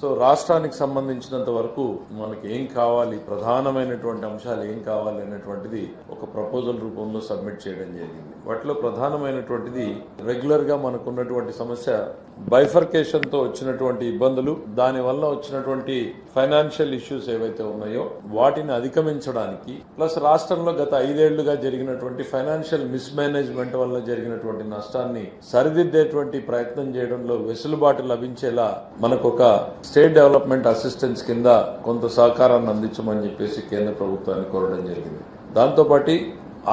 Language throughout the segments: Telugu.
సో రాష్ట్రానికి సంబంధించినంత వరకు మనకి ఏం కావాలి, ప్రధానమైనటువంటి అంశాలు ఏం కావాలి అనేటువంటిది ఒక ప్రపోజల్ రూపంలో సబ్మిట్ చేయడం జరిగింది. వాటిలో ప్రధానమైనటువంటిది రెగ్యులర్ గా మనకున్నటువంటి సమస్య బైఫర్కేషన్ తో వచ్చినటువంటి ఇబ్బందులు, దాని వల్ల వచ్చినటువంటి ఫైనాన్షియల్ ఇష్యూస్ ఏవైతే ఉన్నాయో వాటిని అధిగమించడానికి, ప్లస్ రాష్ట్రంలో గత 5 ఏళ్లుగా జరిగినటువంటి ఫైనాన్షియల్ మిస్ మేనేజ్మెంట్ వల్ల జరిగినటువంటి నష్టాన్ని సరిదిద్దేటువంటి ప్రయత్నం చేయడంలో వెసులుబాటు లభించేలా మనకు ఒక స్టేట్ డెవలప్మెంట్ అసిస్టెన్స్ కింద కొంత సహకారాన్ని అందించమని చెప్పేసి కేంద్ర ప్రభుత్వాన్ని కోరడం జరిగింది. దాంతోపాటు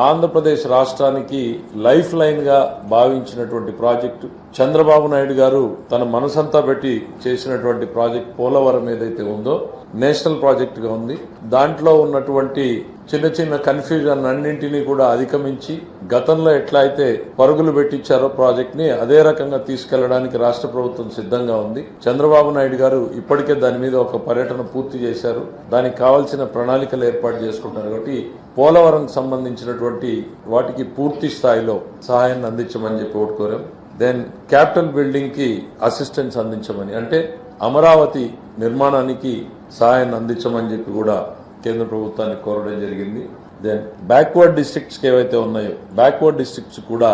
ఆంధ్రప్రదేశ్ రాష్ట్రానికి లైఫ్ లైన్ గా భావించినటువంటి ప్రాజెక్టు చంద్రబాబు నాయుడు గారు తన మనసంతా పెట్టి చేసినటువంటి ప్రాజెక్ట్ పోలవరం ఏదైతే ఉందో నేషనల్ ప్రాజెక్ట్ గా ఉంది. దాంట్లో ఉన్నటువంటి చిన్న చిన్న కన్ఫ్యూజన్ అన్నింటినీ కూడా అధిగమించి గతంలో ఎట్లా అయితే పరుగులు పెట్టించారో ప్రాజెక్ట్ ని అదే రకంగా తీసుకెళ్లడానికి రాష్ట్ర ప్రభుత్వం సిద్ధంగా ఉంది. చంద్రబాబు నాయుడు గారు ఇప్పటికే దాని మీద ఒక పర్యటన పూర్తి చేశారు. దానికి కావాల్సిన ప్రణాళికలు ఏర్పాటు చేసుకుంటున్నారు. కాబట్టి పోలవరం సంబంధించినటువంటి వాటికి పూర్తి స్థాయిలో సహాయాన్ని అందించమని చెప్పి ఒకటి కోరాం. దెన్ క్యాపిటల్ బిల్డింగ్ కి అసిస్టెన్స్ అందించమని, అంటే అమరావతి నిర్మాణానికి సహాయాన్ని అందించమని చెప్పి కూడా కేంద్ర ప్రభుత్వాన్ని కోరడం జరిగింది. దెన్ బ్యాక్వర్డ్ డిస్ట్రిక్ట్స్ ఏవైతే ఉన్నాయో బ్యాక్వర్డ్ డిస్ట్రిక్ట్స్ కూడా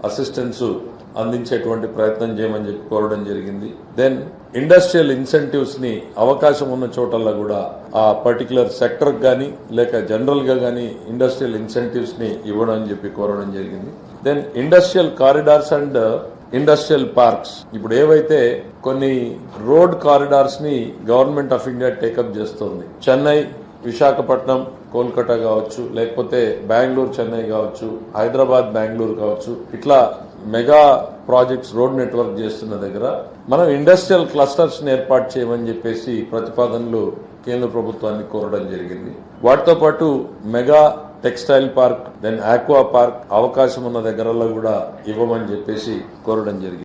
అసిస్టెన్స్ అందించేటువంటి ప్రయత్నం చేయమని చెప్పి కోరడం జరిగింది. దెన్ ఇండస్ట్రియల్ ఇన్సెంటివ్స్ ని అవకాశం ఉన్న చోటల్లో కూడా ఆ పర్టికులర్ సెక్టర్ గానీ లేక జనరల్ గా గానీ ఇండస్ట్రియల్ ఇన్సెంటివ్స్ ని ఇవ్వడం అని చెప్పి కోరడం జరిగింది. Then industrial corridors and industrial parks, ఇప్పుడు ఏవైతే కొన్ని రోడ్ కారిడార్స్ ని గవర్నమెంట్ ఆఫ్ ఇండియా టేకప్ చేస్తోంది, చెన్నై విశాఖపట్నం కోల్కతా కావచ్చు, లేకపోతే బెంగళూరు చెన్నై కావచ్చు, హైదరాబాద్ బెంగళూరు కావచ్చు, ఇట్లా మెగా ప్రాజెక్ట్స్ రోడ్ నెట్వర్క్ చేస్తున్న దగ్గర మనం ఇండస్ట్రియల్ క్లస్టర్స్ ని ఏర్పాటు చేయమని చెప్పేసి ప్రతిపాదనలు కేంద్ర ప్రభుత్వాన్ని కోరడం జరిగింది. వాటితో పాటు mega textile park, then aqua park అవకాశం ఉన్న దగ్గరలో కూడా ఇవ్వమని చెప్పేసి కోరడం జరిగింది.